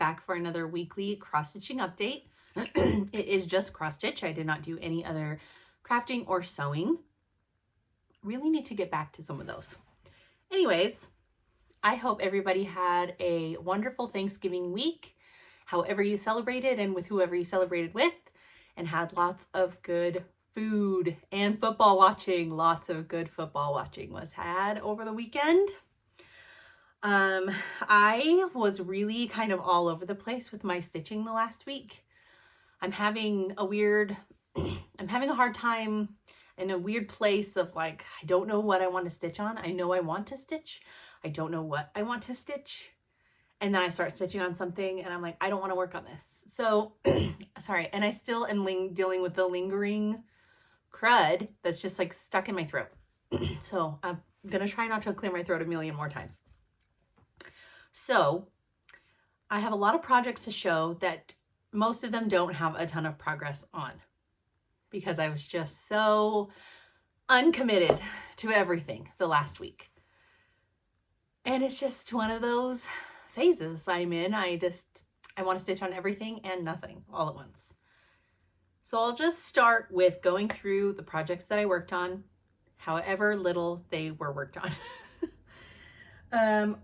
back for another weekly cross-stitching update. It is just cross-stitch. I did not do any other crafting or sewing. Really need to get back to some of those. Anyways, I hope everybody had a wonderful Thanksgiving week, however you celebrated and with whoever you celebrated with, and had lots of good food and football watching. Lots of good football watching was had over the weekend. I was really kind of all over the place with my stitching the last week. I'm having a hard time in a weird place of like, I don't know what I want to stitch on. I know I want to stitch. I don't know what I want to stitch. And then I start stitching on something and I'm like, I don't want to work on this. So, sorry. And I still am dealing with the lingering crud that's just like stuck in my throat. So I'm going to try not to clear my throat a million more times. So I have a lot of projects to show that most of them don't have a ton of progress on because I was just so uncommitted to everything the last week. And it's just one of those phases I'm in. I want to stitch on everything and nothing all at once. So I'll just start with going through the projects that I worked on, however little they were worked on.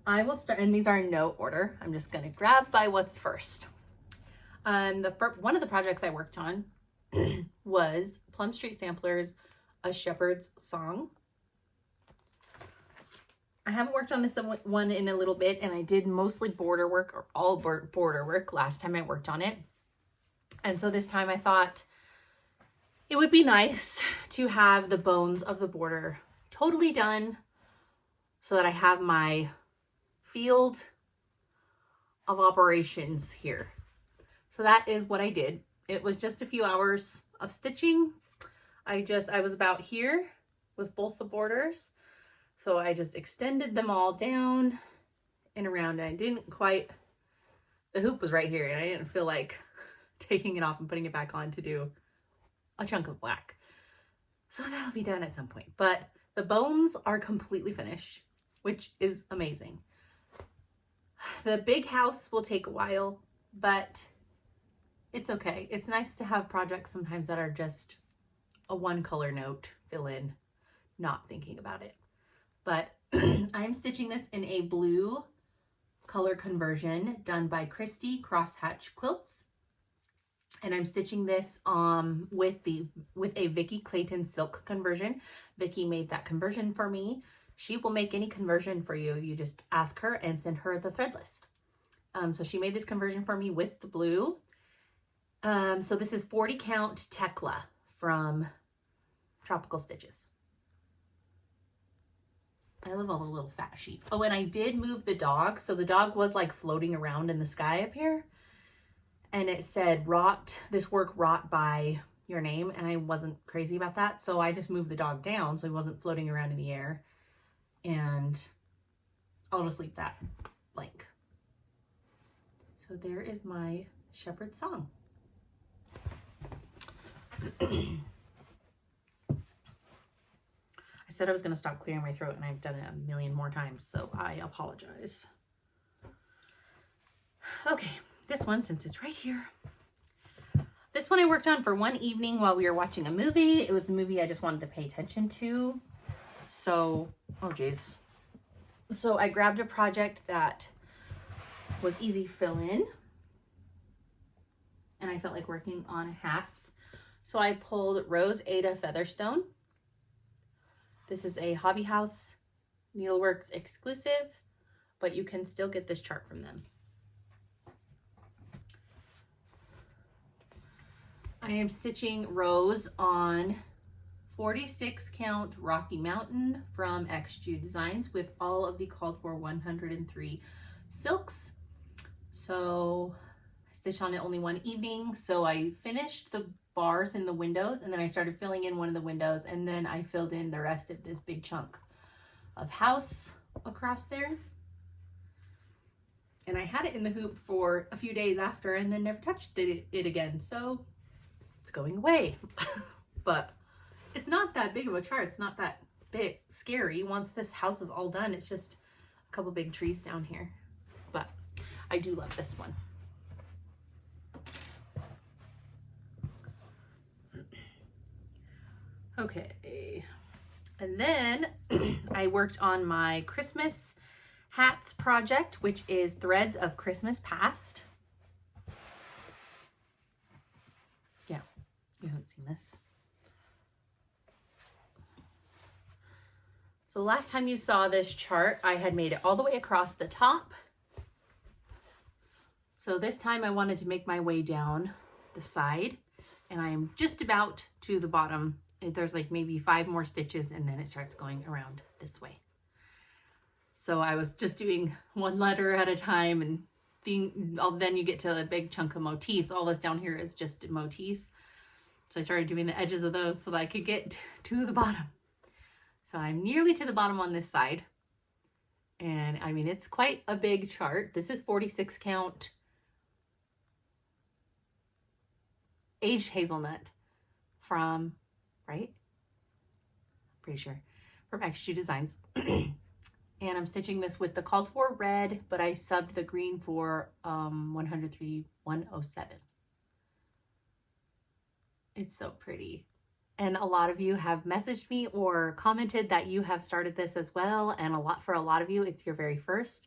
I will start, and these are in no order. I'm just going to grab by what's first. One of the projects I worked on was Plum Street Samplers, A Shepherd's Song. I haven't worked on this one in a little bit, and I did mostly border work, or all border work last time I worked on it. And so this time I thought it would be nice to have the bones of the border totally done so that I have my field of operations here. So that is what I did. It was just a few hours of stitching. I was about here with both the borders. So I just extended them all down and around. I didn't quite, the hoop was right here and I didn't feel like taking it off and putting it back on to do a chunk of black. So that'll be done at some point. But the bones are completely finished, which is amazing. The big house will take a while, but it's okay. It's nice to have projects sometimes that are just a one color note, fill in, not thinking about it. But I'm stitching this in a blue color conversion done by Christy Crosshatch Quilts. And I'm stitching this with a Vicki Clayton silk conversion. Vicki made that conversion for me. She will make any conversion for you. You just ask her and send her the thread list. So she made this conversion for me with the blue. So this is 40 count Tekla from Tropical Stitches. I love all the little fat sheep. Oh, and I did move the dog. So the dog was like floating around in the sky up here. And it said, this work wrought by your name. And I wasn't crazy about that. So I just moved the dog down so he wasn't floating around in the air. And I'll just leave that blank. So there is my shepherd's song. I said I was going to stop clearing my throat and I've done it a million more times, so I apologize. Okay, this one, since it's right here. This one I worked on for one evening while we were watching a movie. It was a movie I just wanted to pay attention to. So, oh geez. So I grabbed a project that was easy fill in. And I felt like working on hats. So I pulled Rose Ada Featherstone. This is a Hobby House Needleworks exclusive, but you can still get this chart from them. I am stitching Rose on 46 count Rocky Mountain from XG Designs with all of the called for 103 silks. So I stitched on it only one evening. So I finished the bars in the windows and then I started filling in one of the windows and then I filled in the rest of this big chunk of house across there. And I had it in the hoop for a few days after and then never touched it again. So it's going away. But it's not that big of a chart. It's not that big scary. Once this house is all done, it's just a couple big trees down here. But I do love this one. Okay. And then I worked on my Christmas hats project, which is Threads of Christmas Past. Yeah, you haven't seen this. So last time you saw this chart, I had made it all the way across the top. So this time I wanted to make my way down the side, and I am just about to the bottom. There's like maybe 5 more stitches, and then it starts going around this way. So I was just doing one letter at a time, and then you get to a big chunk of motifs. All this down here is just motifs. So I started doing the edges of those so that I could get to the bottom. So I'm nearly to the bottom on this side. And I mean, it's quite a big chart. This is 46 count aged hazelnut from, right? Pretty sure, from XG Designs. And I'm stitching this with the called for red, but I subbed the green for 103-107. It's so pretty. And a lot of you have messaged me or commented that you have started this as well. And for a lot of you, it's your very first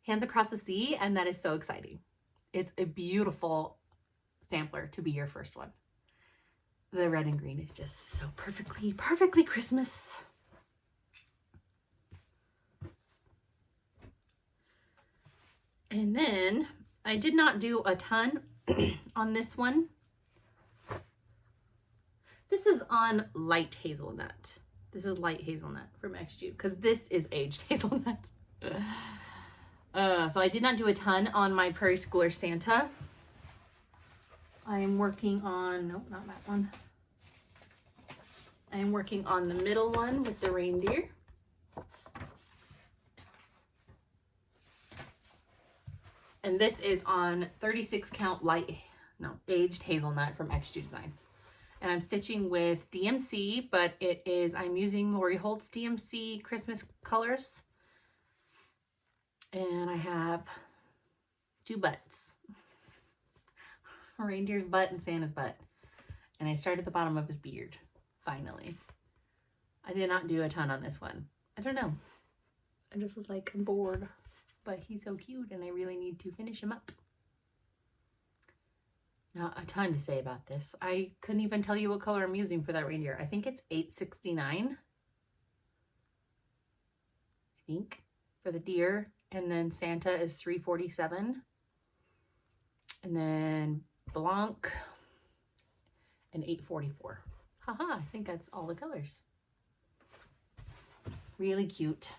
Hands Across the Sea. And that is so exciting. It's a beautiful sampler to be your first one. The red and green is just so perfectly Christmas. And then I did not do a ton on this one. This is on light hazelnut. This is light hazelnut from XG because this is aged hazelnut. So I did not do a ton on my Prairie Schooler Santa. I am working on, nope, not that one. I am working on the middle one with the reindeer. And this is on 36 count aged hazelnut from XG Designs. And I'm stitching with DMC, but I'm using Lori Holt's DMC Christmas colors. And I have 2 butts. A reindeer's butt and Santa's butt. And I started at the bottom of his beard, finally. I did not do a ton on this one. I don't know. I just was like, I'm bored. But he's so cute and I really need to finish him up. Not a ton to say about this. I couldn't even tell you what color I'm using for that reindeer. I think it's 869. I think for the deer. And then Santa is 347. And then Blanc and 844. Haha, I think that's all the colors. Really cute.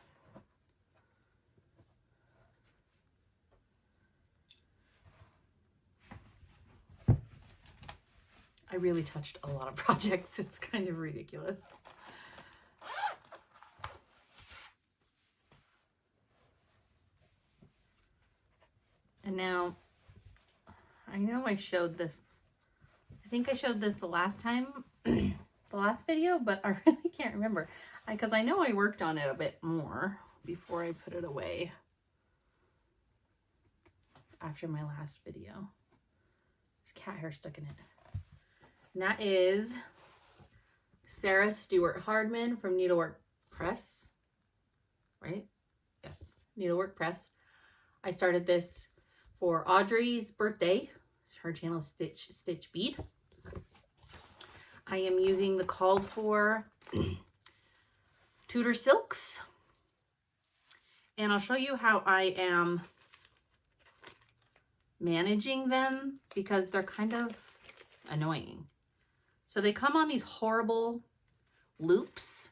I really touched a lot of projects. It's kind of ridiculous. And now, I know I showed this, I think I showed this the last time, the last video, but I really can't remember. Because I know I worked on it a bit more before I put it away after my last video. There's cat hair stuck in it. And that is Sarah Stewart Hardman from Needlework Press, right? Yes, Needlework Press. I started this for Audrey's birthday. Her channel Stitch Bead. I am using the called for Tudor Silks. And I'll show you how I am managing them because they're kind of annoying. So they come on these horrible loops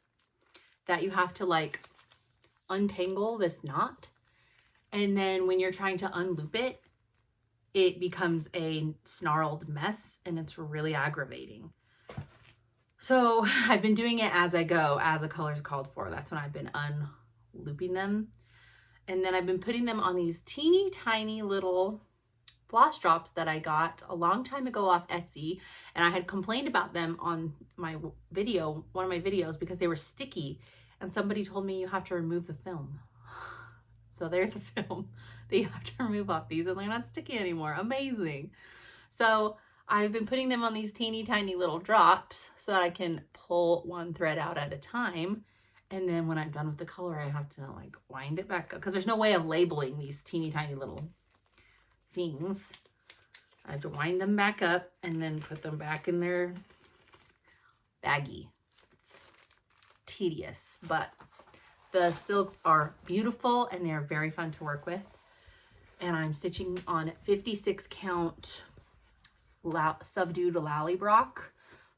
that you have to like untangle this knot. And then when you're trying to unloop it, it becomes a snarled mess and it's really aggravating. So I've been doing it as I go, as a color's called for. That's when I've been unlooping them. And then I've been putting them on these teeny tiny little floss drops that I got a long time ago off Etsy, and I had complained about them on my video, one of my videos, because they were sticky, and somebody told me you have to remove the film. So there's a film that you have to remove off these, and they're not sticky anymore. Amazing. So I've been putting them on these teeny tiny little drops so that I can pull one thread out at a time. And then when I'm done with the color, I have to like wind it back up because there's no way of labeling these teeny tiny little things. I have to wind them back up and then put them back in their baggie. It's tedious, but the silks are beautiful and they're very fun to work with. And I'm stitching on 56 count subdued lallybrock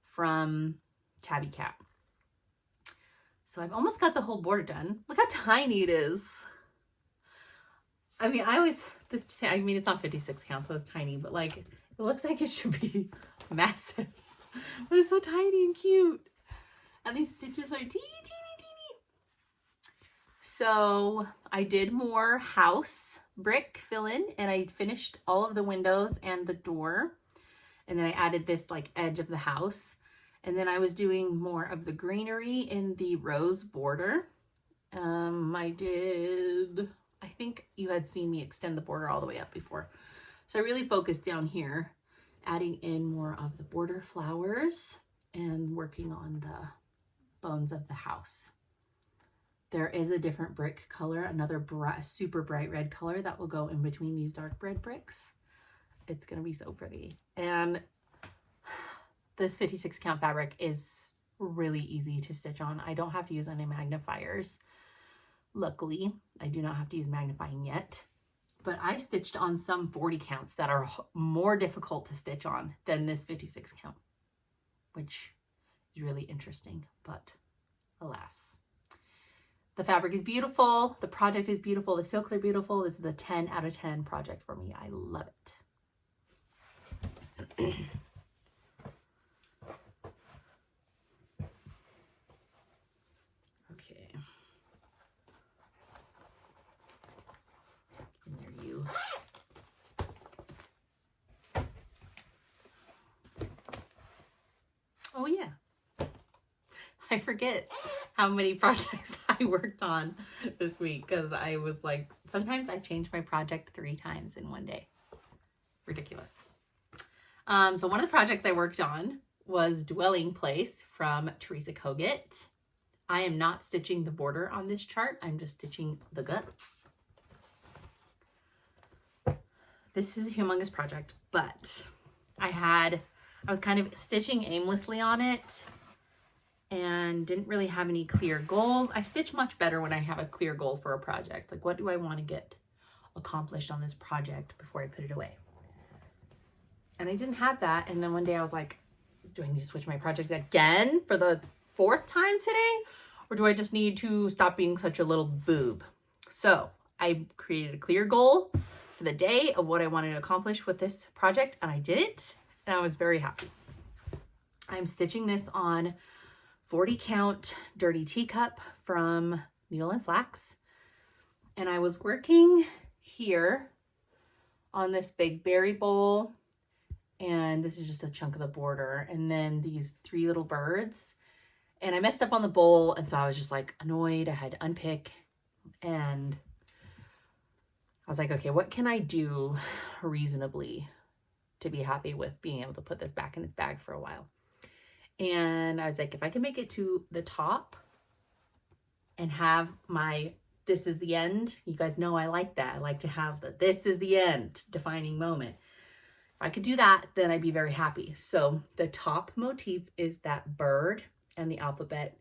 from Tabby Cat. So I've almost got the whole border done. Look how tiny it is. I mean, it's not 56 count, so it's tiny, but like, it looks like it should be massive, but it's so tiny and cute. And these stitches are teeny, teeny, teeny. So I did more house brick fill in and I finished all of the windows and the door. And then I added this like edge of the house. And then I was doing more of the greenery in the rose border. I think you had seen me extend the border all the way up before. So I really focused down here, adding in more of the border flowers and working on the bones of the house. There is a different brick color, another super bright red color that will go in between these dark red bricks. It's gonna be so pretty. And this 56 count fabric is really easy to stitch on. I don't have to use any magnifiers. Luckily, I do not have to use magnifying yet, but I've stitched on some 40 counts that are more difficult to stitch on than this 56 count, which is really interesting, but alas. The fabric is beautiful. The project is beautiful. The silks are beautiful. This is a 10 out of 10 project for me. I love it. Okay. There you. Oh yeah. I forget how many projects I worked on this week because I was like, sometimes I change my project 3 times in one day. Ridiculous. So one of the projects I worked on was Dwelling Place from Teresa Kogut. I am not stitching the border on this chart. I'm just stitching the guts. This is a humongous project, but I was kind of stitching aimlessly on it and didn't really have any clear goals. I stitch much better when I have a clear goal for a project. Like, what do I want to get accomplished on this project before I put it away? And I didn't have that. And then one day I was like, do I need to switch my project again for the 4th time today? Or do I just need to stop being such a little boob? So I created a clear goal for the day of what I wanted to accomplish with this project. And I did it. And I was very happy. I'm stitching this on 40 count Dirty Teacup from Needle and Flax. And I was working here on this big berry bowl. And this is just a chunk of the border. And then these 3 little birds. And I messed up on the bowl. And so I was just like annoyed. I had to unpick. And I was like, okay, what can I do reasonably to be happy with being able to put this back in its bag for a while? And I was like, if I can make it to the top and have my, this is the end. You guys know I like that. I like to have the, this is the end defining moment. If I could do that, then I'd be very happy. So the top motif is that bird and the alphabet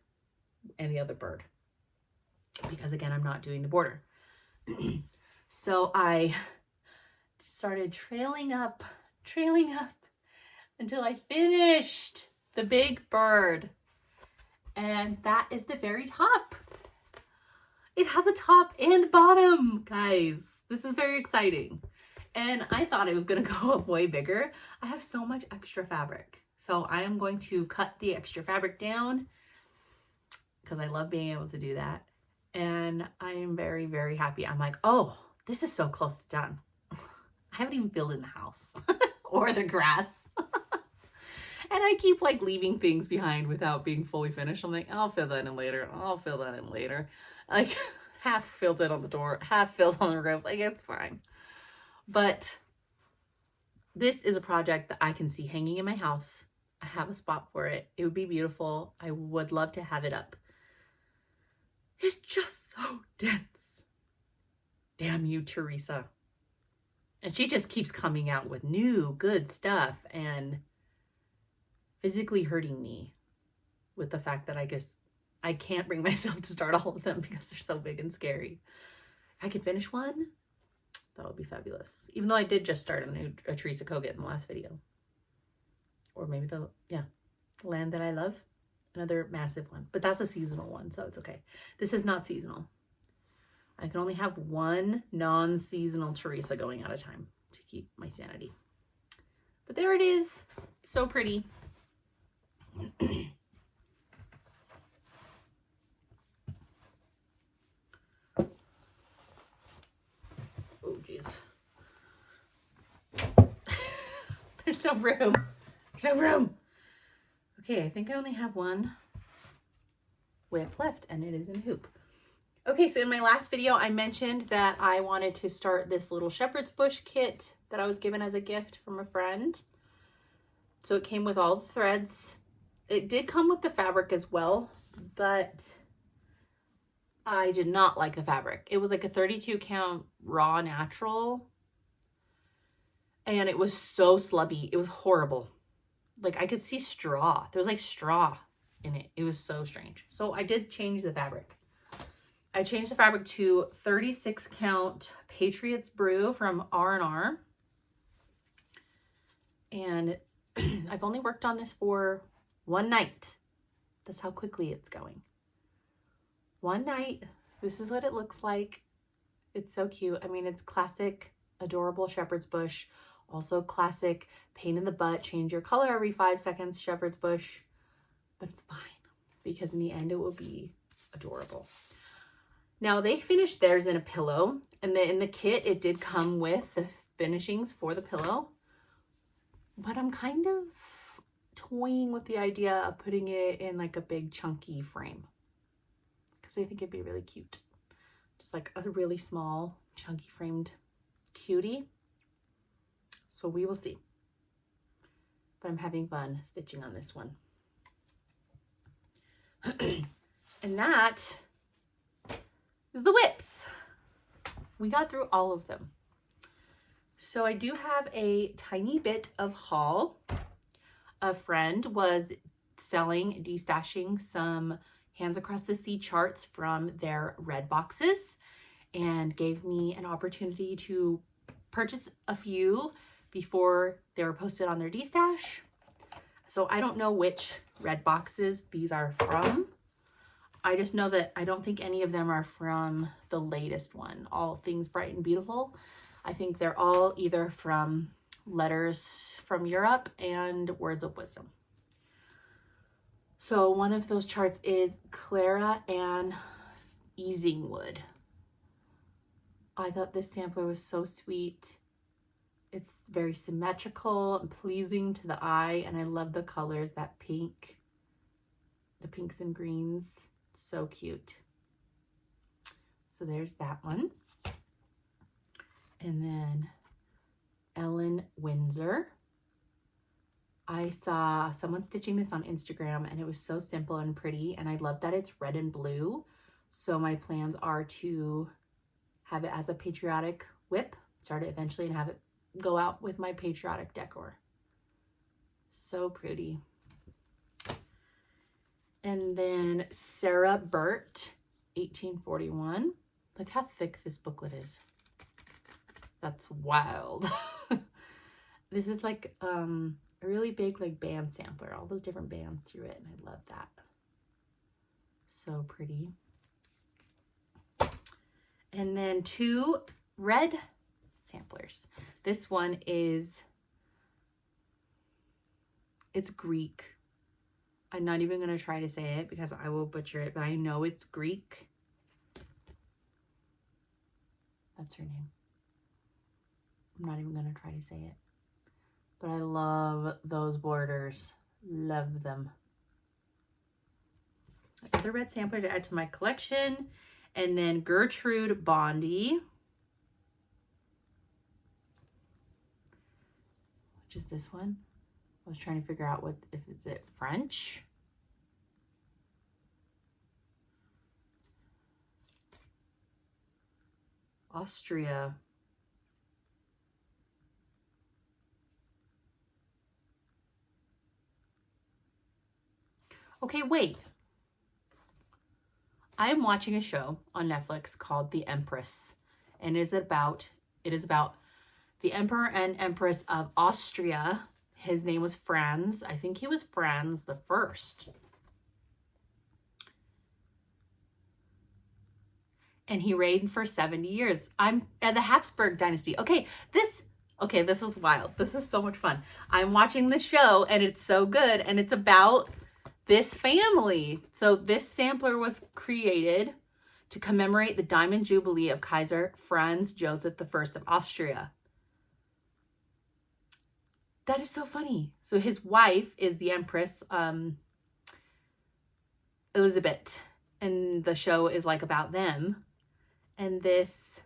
and the other bird. Because again, I'm not doing the border. So I started trailing up until I finished the big bird. And that is the very top. It has a top and bottom, guys. This is very exciting. And I thought it was going to go up way bigger. I have so much extra fabric. So I am going to cut the extra fabric down because I love being able to do that. And I am very, very happy. I'm like, oh, this is so close to done. I haven't even filled in the house or the grass. And I keep like leaving things behind without being fully finished. I'm like, I'll fill that in later. I'll fill that in later. Like half filled it on the door, half filled on the roof. Like, it's fine. But This is a project that I can see hanging in my house. I have a spot for it. It would be beautiful. I would love to have it up. It's just so dense. Damn you, Teresa. And she just keeps coming out with new good stuff and physically hurting me with the fact that I can't bring myself to start all of them because they're so big and scary. If I could finish one, that would be fabulous. Even though I did just start a Teresa Kogut in the last video. Or maybe the Land That I Love. Another massive one. But that's a seasonal one, so it's okay. This is not seasonal. I can only have one non-seasonal Teresa going at a time to keep my sanity. But there it is. So pretty. Oh, geez. There's no room. There's no room. Okay, I think I only have one whip left, and it is in hoop. Okay, so in my last video, I mentioned that I wanted to start this little shepherd's bush kit that I was given as a gift from a friend. So it came with all the threads. It did come with the fabric as well, but I did not like the fabric. It was like a 32 count raw natural, and it was so slubby. It was horrible. Like I could see straw. There was like straw in it. It was so strange. So I did change the fabric. I changed the fabric to 36 count Patriots Brew from R&R. And I've only worked on this for one night. That's how quickly it's going. One night. This is what it looks like. It's so cute. I mean, it's classic, adorable shepherd's bush. Also classic pain in the butt, change your color every 5 seconds shepherd's bush. But it's fine because in the end it will be adorable. Now they finished theirs in a pillow, and then in the kit it did come with the finishings for the pillow. But I'm kind of toying with the idea of putting it in like a big chunky frame because I think it'd be really cute. Just like a really small chunky framed cutie. So we will see. But I'm having fun stitching on this one. And that is the whips. We got through all of them. So I do have a tiny bit of haul. A friend was selling, destashing some Hands Across the Sea charts from their red boxes and gave me an opportunity to purchase a few before they were posted on their destash. So I don't know which red boxes these are from. I just know that I don't think any of them are from the latest one, All Things Bright and Beautiful. I think they're all either from Letters from Europe and Words of Wisdom. So one of those charts is Clara Ann Easingwood. I thought this sampler was so sweet. It's very symmetrical and pleasing to the eye, and I love the colors, that pink, the pinks and greens. So cute. So there's that one. And then Ellen Windsor. I saw someone stitching this on Instagram and it was so simple and pretty, and I love that it's red and blue. So my plans are to have it as a patriotic whip, start it eventually, and have it go out with my patriotic decor. So pretty. And then Sarah Burt, 1841. Look how thick this booklet is. That's wild. This is like a really big like band sampler, all those different bands through it, and I love that. So pretty. And then 2 red samplers. This one is, it's Greek. I'm not even going to try to say it because I will butcher it, but I know it's Greek. That's her name. I'm not even going to try to say it. But I love those borders. Love them. Another red sampler to add to my collection. And then Gertrude Bondi. which is this one. I was trying to figure out if it's French. Austria. Okay, wait. I am watching a show on Netflix called The Empress, and it is about the Emperor and Empress of Austria. His name was Franz. I think he was Franz the First. And he reigned for 70 years. I'm at the Habsburg dynasty. Okay, this is wild. This is so much fun. I'm watching the show and it's so good, and it's about this family. So this sampler was created to commemorate the Diamond Jubilee of Kaiser Franz Joseph I of Austria. That is so funny. So his wife is the Empress Elizabeth, and the show is like about them. And this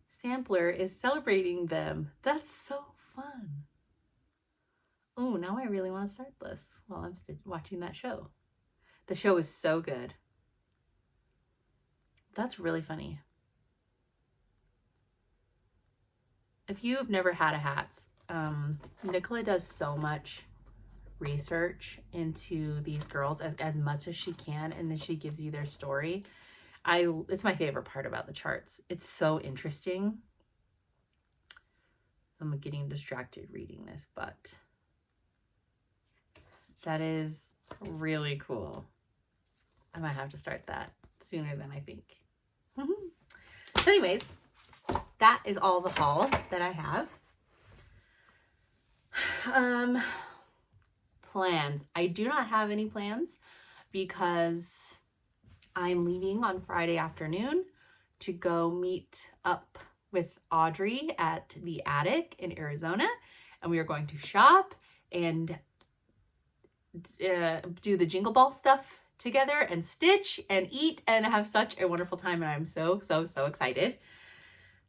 sampler is celebrating them. That's so fun. Oh, now I really want to start this while I'm watching that show. The show is so good. That's really funny. If you've never had a hats, Nicola does so much research into these girls as much as she can, and then she gives you their story. It's my favorite part about the charts. It's so interesting. I'm getting distracted reading this, but that is really cool. I might have to start that sooner than I think. So anyways, that is all the haul that I have. Plans. I do not have any plans because I'm leaving on Friday afternoon to go meet up with Audrey at the Attic in Arizona, and we are going to shop and do the Jingle Ball stuff together and stitch and eat and have such a wonderful time, and I'm so excited.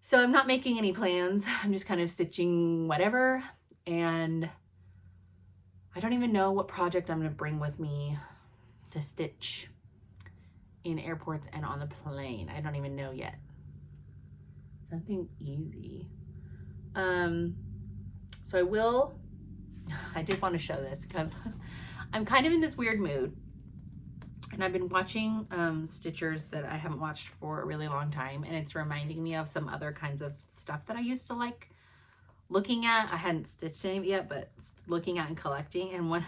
So I'm not making any plans. I'm just kind of stitching whatever, and I don't even know what project I'm going to bring with me to stitch in airports and on the plane. I don't even know yet. Something easy. So I did want to show this because I'm kind of in this weird mood, and I've been watching stitchers that I haven't watched for a really long time, and it's reminding me of some other kinds of stuff that I used to like looking at. I hadn't stitched any yet, but looking at and collecting. And when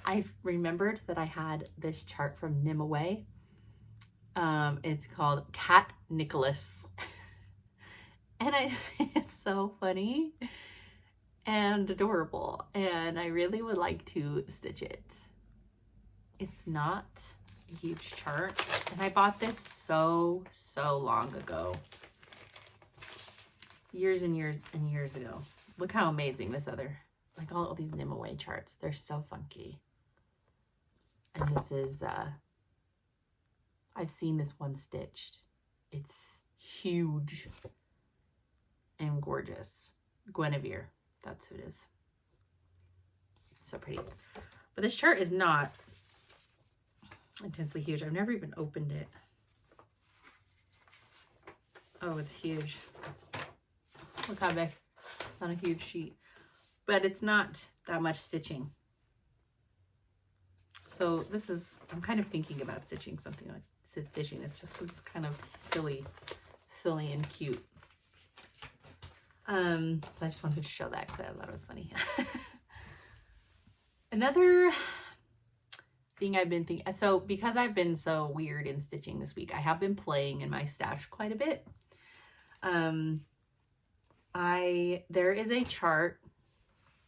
I remembered that I had this chart from Nimaway, it's called Cat Nicholas. And it's so funny and adorable, and I really would like to stitch it. It's not a huge chart, and I bought this so long ago. Years and years and years ago. Look how amazing this like all these Nimaway charts. They're so funky. And this is, I've seen this one stitched. It's huge and gorgeous. Guinevere, that's who it is. It's so pretty. But this chart is not intensely huge. I've never even opened it. Oh, it's huge. Look how big. Not a huge sheet. But it's not that much stitching. So this is, I'm kind of thinking about stitching something like stitching. It's kind of silly and cute. So I just wanted to show that because I thought it was funny. Another thing I've been thinking, so because I've been so weird in stitching this week, I have been playing in my stash quite a bit. There is a chart.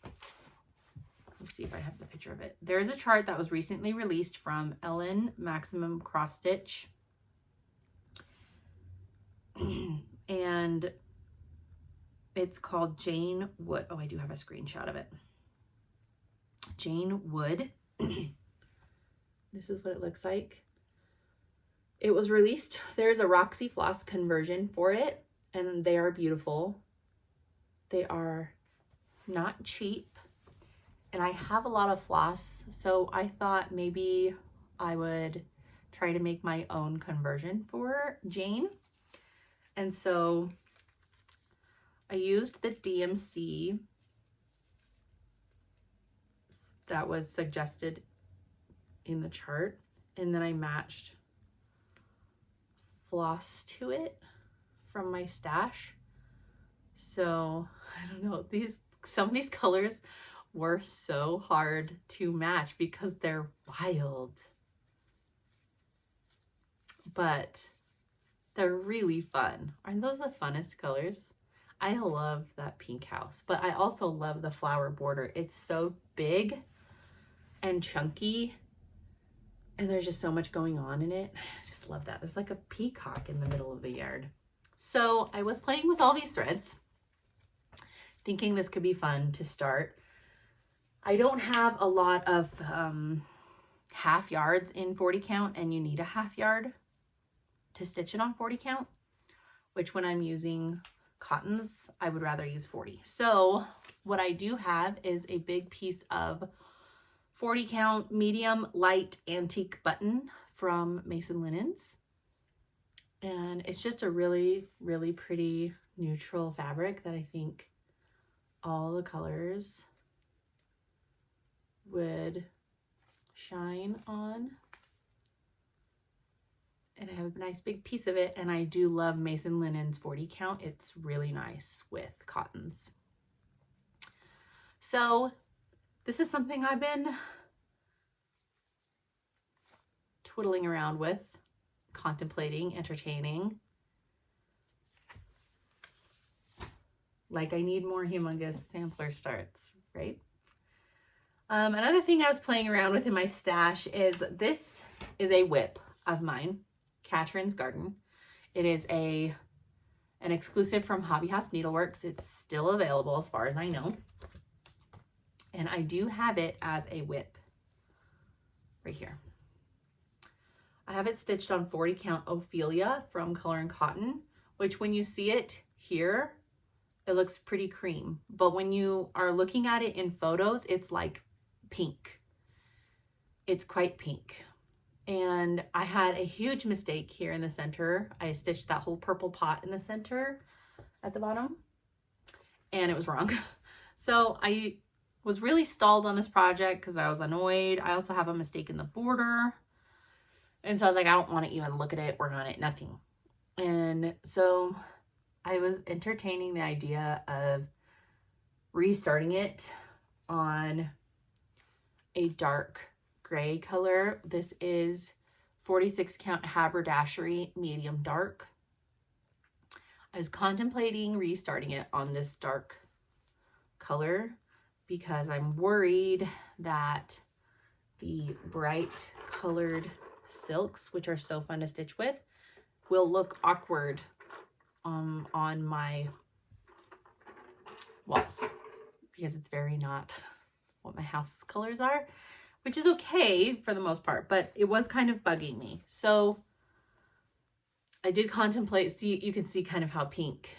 Let's see if I have the picture of it. There is a chart that was recently released from Ellen Maximum Cross Stitch. And it's called Jane Wood. Oh, I do have a screenshot of it. Jane Wood. This is what it looks like. It was released. There's a Roxy Floss conversion for it, and they are beautiful. They are not cheap, and I have a lot of floss, so I thought maybe I would try to make my own conversion for Jane. And so I used the DMC that was suggested in the chart, and then I matched floss to it from my stash. So I don't know, some of these colors were so hard to match because they're wild, but they're really fun. Aren't those the funnest colors? I love that pink house, but I also love the flower border. It's so big and chunky, and there's just so much going on in it. I just love that. There's like a peacock in the middle of the yard. So I was playing with all these threads, thinking this could be fun to start. I don't have a lot of half yards in 40 count, and you need a half yard to stitch it on 40 count, which when I'm using cottons, I would rather use 40. So what I do have is a big piece of 40 count medium light antique button from Mason Linens. And it's just a really, really pretty neutral fabric that I think all the colors would shine on. And I have a nice big piece of it, and I do love Mason Linens 40 count. It's really nice with cottons. So this is something I've been twiddling around with, contemplating, entertaining. Like I need more humongous sampler starts, right? Another thing I was playing around with in my stash is this is a whip of mine, Catherine's Garden. It is an exclusive from Hobby House Needleworks. It's still available as far as I know. And I do have it as a whip right here. I have it stitched on 40 count Ophelia from Color and Cotton, which when you see it here, it looks pretty cream. But when you are looking at it in photos, it's like pink. It's quite pink. And I had a huge mistake here in the center. I stitched that whole purple pot in the center at the bottom, and it was wrong. So I was really stalled on this project because I was annoyed. I also have a mistake in the border. And so I was like, I don't want to even look at it, work on it, nothing. And so I was entertaining the idea of restarting it on a dark gray color. This is 46 count haberdashery medium dark. I was contemplating restarting it on this dark color because I'm worried that the bright colored silks, which are so fun to stitch with, will look awkward on my walls because it's very not what my house colors are, which is okay for the most part, but it was kind of bugging me. So I did contemplate, see, you can see kind of how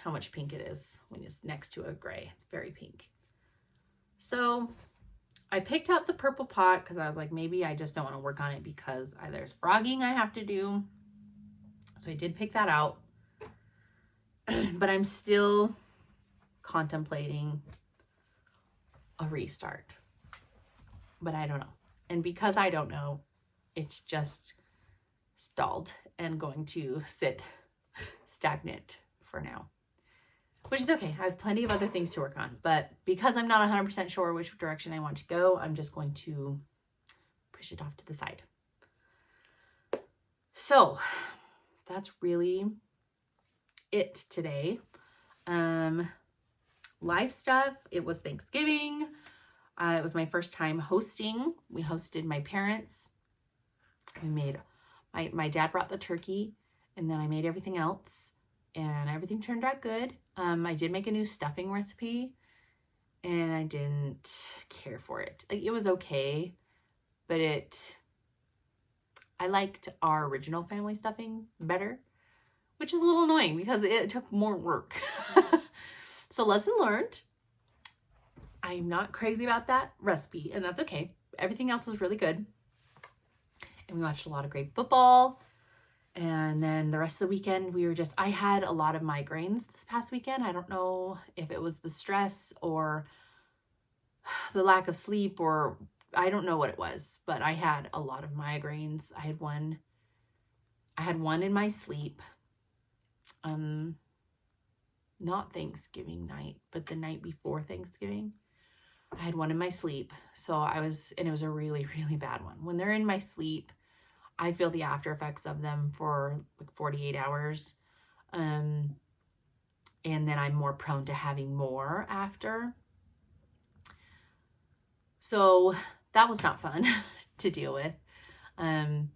much pink it is when it's next to a gray. It's very pink. So I picked out the purple pot because I was like, maybe I just don't want to work on it because there's frogging I have to do. So I did pick that out, but I'm still contemplating a restart, but I don't know. And because I don't know, it's just stalled and going to sit stagnant for now, which is okay. I have plenty of other things to work on, but because I'm not 100% sure which direction I want to go, I'm just going to push it off to the side. So that's really it today. Live stuff. It was Thanksgiving. It was my first time hosting. We hosted my parents. We made, my dad brought the turkey, and then I made everything else, and everything turned out good. I did make a new stuffing recipe, and I didn't care for it. Like, it was okay, but I liked our original family stuffing better, which is a little annoying because it took more work. So lesson learned. I'm not crazy about that recipe, and that's okay. Everything else was really good. And we watched a lot of great football. And then the rest of the weekend, I had a lot of migraines this past weekend. I don't know if it was the stress or the lack of sleep, or I don't know what it was, but I had a lot of migraines. I had one in my sleep. Not Thanksgiving night, but the night before Thanksgiving. I had one in my sleep. And it was a really, really bad one. When they're in my sleep, I feel the after effects of them for like 48 hours. And then I'm more prone to having more after. So that was not fun to deal with. And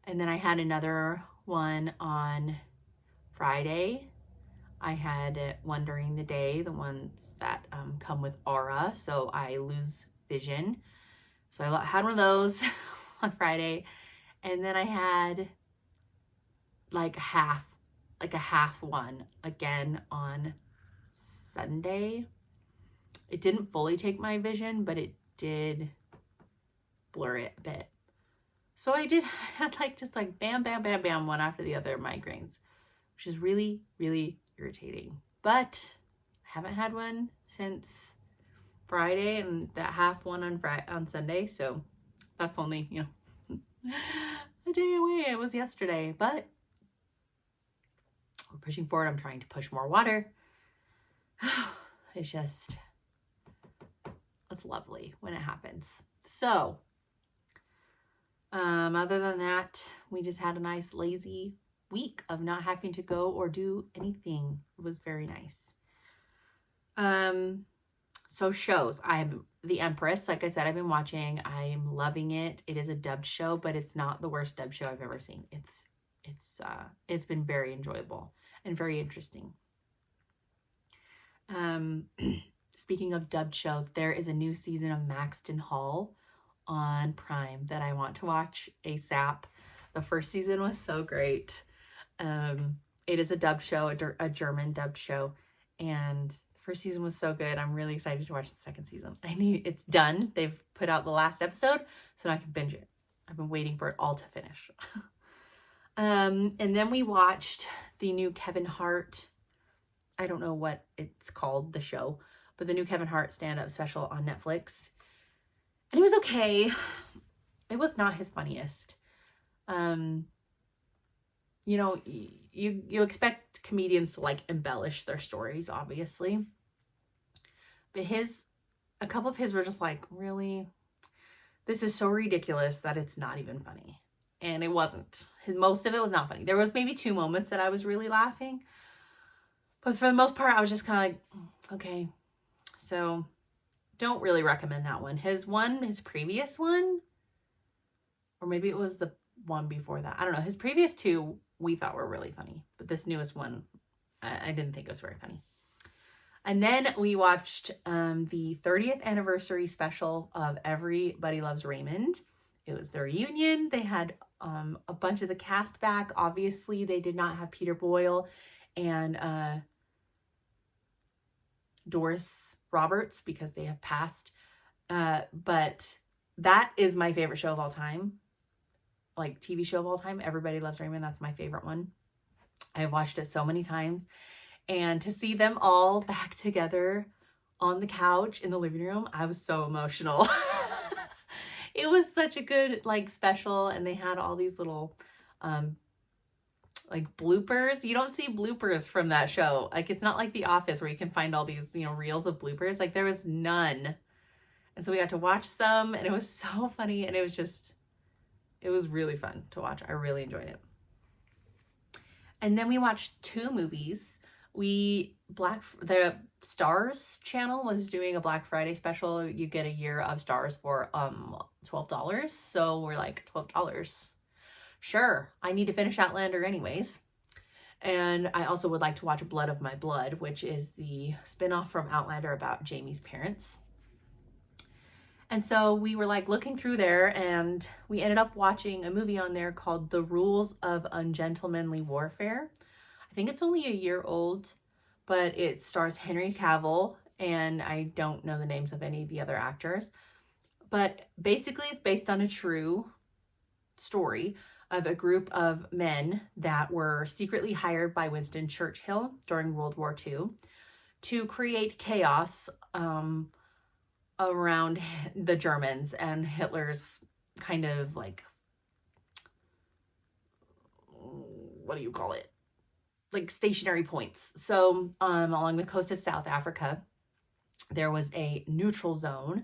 then I had another one on Friday. I had one during the day, the ones that come with aura, so I lose vision. So I had one of those on Friday. And then I had like a half one again on Sunday. It didn't fully take my vision, but it did blur it a bit. So I had just bam, bam, bam, bam, one after the other migraines, which is really, really irritating. But I haven't had one since Friday, and that half one on Sunday. So that's only, a day away. It was yesterday, but we're pushing forward. I'm trying to push more water. It's lovely when it happens. So, other than that, we just had a nice lazy week of not having to go or do anything. It was very nice. So shows. I'm The Empress. Like I said, I've been watching. I'm loving it. It is a dubbed show, but it's not the worst dubbed show I've ever seen. It's been very enjoyable and very interesting. Speaking of dubbed shows, there is a new season of Maxton Hall on Prime that I want to watch ASAP. The first season was so great. It is a dubbed show, a German dubbed show, and the first season was so good. I'm really excited to watch the second season. It's done. They've put out the last episode, so now I can binge it. I've been waiting for it all to finish. And then we watched the new Kevin Hart, I don't know what it's called, the show, but the new Kevin Hart stand-up special on Netflix. And it was okay. It was not his funniest. You expect comedians to embellish their stories, obviously. But a couple of his were just really, this is so ridiculous that it's not even funny. And it wasn't. Most of it was not funny. There was maybe 2 moments that I was really laughing. But for the most part, I was just kind of okay. So don't really recommend that one. His previous one, or maybe it was the one before that. I don't know. His previous 2 we thought were really funny. But this newest one, I didn't think it was very funny. And then we watched the 30th anniversary special of Everybody Loves Raymond. It was their reunion. They had a bunch of the cast back. Obviously, they did not have Peter Boyle and Doris Roberts because they have passed. But that is my favorite show of all time. TV show of all time. Everybody Loves Raymond. That's my favorite one. I've watched it so many times. And to see them all back together on the couch in the living room, I was so emotional. It was such a good special, and they had all these little bloopers. You don't see bloopers from that show. It's not like The Office where you can find all these reels of bloopers. There was none. And so we got to watch some, and it was so funny, and it was really fun to watch. I really enjoyed it. And then we watched 2 movies. The Stars channel was doing a Black Friday special. You get a year of Stars for $12. So we're $12. Sure, I need to finish Outlander anyways. And I also would like to watch Blood of My Blood, which is the spinoff from Outlander about Jamie's parents. And so we were looking through there, and we ended up watching a movie on there called The Rules of Ungentlemanly Warfare. I think it's only a year old, but it stars Henry Cavill and I don't know the names of any of the other actors. But basically, it's based on a true story of a group of men that were secretly hired by Winston Churchill during World War II to create chaos around the Germans and Hitler's kind of like, what do you call it? Like stationary points. So along the coast of South Africa, there was a neutral zone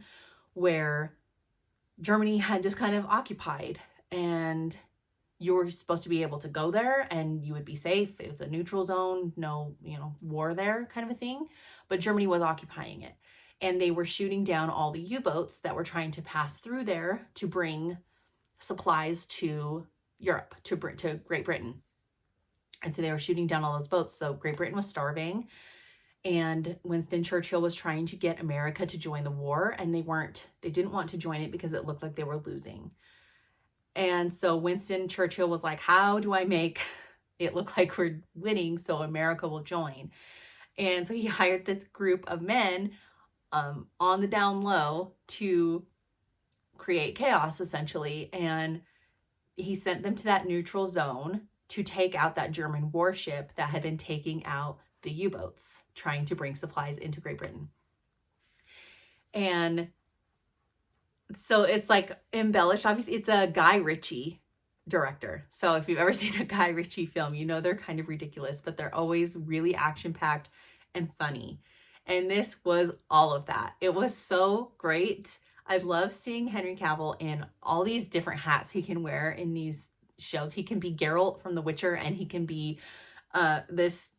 where Germany had just kind of occupied, and you were supposed to be able to go there and you would be safe. It was a neutral zone, no, war there kind of a thing. But Germany was occupying it, and they were shooting down all the U-boats that were trying to pass through there to bring supplies to Europe, to Great Britain. And so they were shooting down all those boats. So Great Britain was starving, and Winston Churchill was trying to get America to join the war, and they didn't want to join it because it looked like they were losing. And so Winston Churchill was like, how do I make it look like we're winning so America will join? And so he hired this group of men on the down low to create chaos, essentially. And he sent them to that neutral zone to take out that German warship that had been taking out the U-boats, trying to bring supplies into Great Britain. And so it's like embellished. Obviously, it's a Guy Ritchie director. So if you've ever seen a Guy Ritchie film, they're kind of ridiculous, but they're always really action-packed and funny. And this was all of that. It was so great. I love seeing Henry Cavill in all these different hats he can wear in these shows. He can be Geralt from The Witcher, and he can be this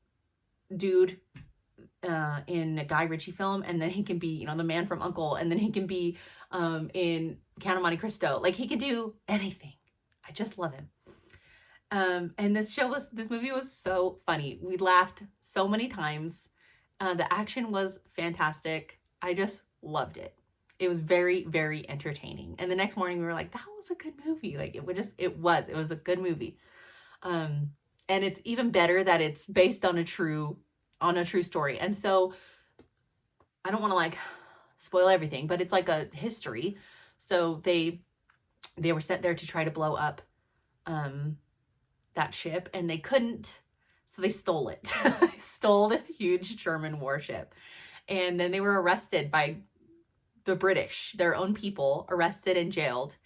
dude in a Guy Ritchie film, and then he can be, the man from U.N.C.L.E., and then he can be in Count of Monte Cristo. Like, he can do anything. I just love him. And this movie was so funny. We laughed so many times. The action was fantastic. I just loved it. It was very, very entertaining. And the next morning we were like, that was a good movie. Like, it was a good movie. And it's even better that it's based on a true story. And so I don't want to like spoil everything, but it's like a history. So they were sent there to try to blow up that ship, and they couldn't. So they stole it. They stole this huge German warship. And then they were arrested by the British, their own people, arrested and jailed.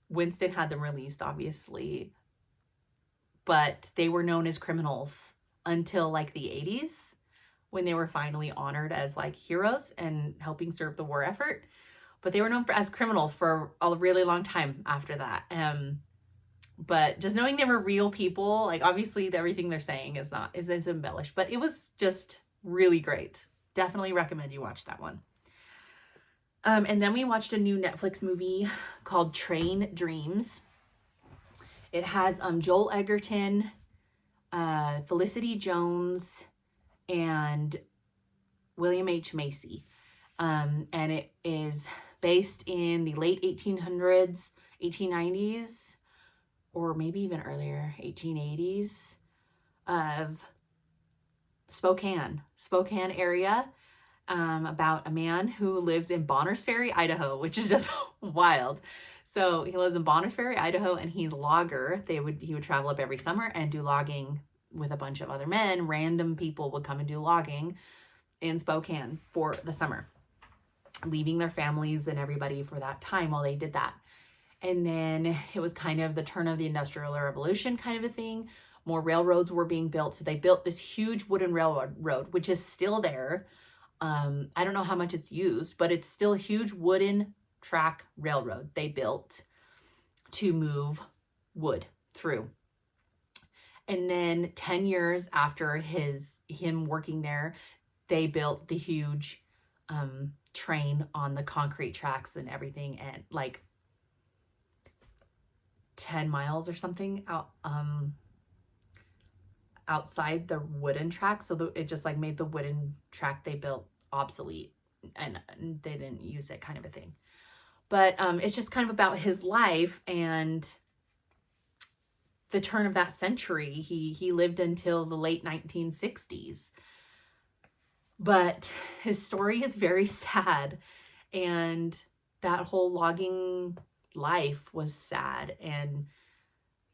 Winston had them released, obviously, but they were known as criminals until like the 80s, when they were finally honored as like heroes and helping serve the war effort. But they were known as criminals for a really long time after that. But just knowing they were real people, like obviously everything they're saying is embellished, but it was just really great. Definitely recommend you watch that one. And then we watched a new Netflix movie called Train Dreams. It has Joel Edgerton, Felicity Jones, and William H. Macy. And it is based in the late 1800s, 1890s, or maybe even earlier, 1880s, of Spokane area, about a man who lives in Bonners Ferry, Idaho, which is just wild. So he lives in Bonners Ferry, Idaho, and he's a logger. He would travel up every summer and do logging with a bunch of other men. Random people would come and do logging in Spokane for the summer, leaving their families and everybody for that time while they did that. And then it was kind of the turn of the Industrial Revolution kind of a thing. More railroads were being built. So they built this huge wooden railroad, which is still there. I don't know how much it's used, but it's still a huge wooden track railroad they built to move wood through. And then 10 years after him working there, they built the huge train on the concrete tracks and everything, and like 10 miles or something outside the wooden track. So it just like made the wooden track they built obsolete, and they didn't use it, kind of a thing. But it's just kind of about his life and the turn of that century. He lived until the late 1960s. But his story is very sad, and that whole logging life was sad, and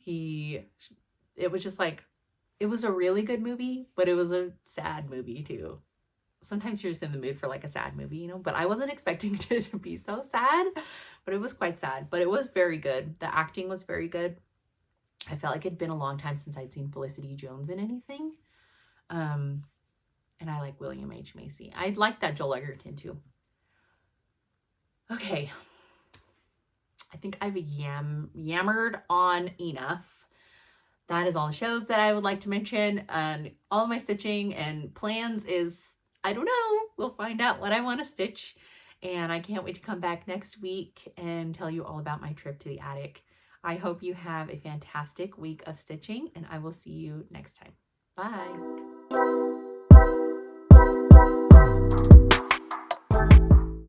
it was just like, it was a really good movie, but it was a sad movie too. Sometimes you're just in the mood for like a sad movie, you know, but I wasn't expecting it to be so sad, but it was quite sad, but it was very good. The acting was very good. I felt like it'd been a long time since I'd seen Felicity Jones in anything. And I like William H. Macy. I like that Joel Egerton too. Okay. I think I've yammered on enough. That is all the shows that I would like to mention, and all of my stitching and plans is, I don't know, we'll find out what I want to stitch, and I can't wait to come back next week and tell you all about my trip to the attic. I hope you have a fantastic week of stitching, and I will see you next time. Bye.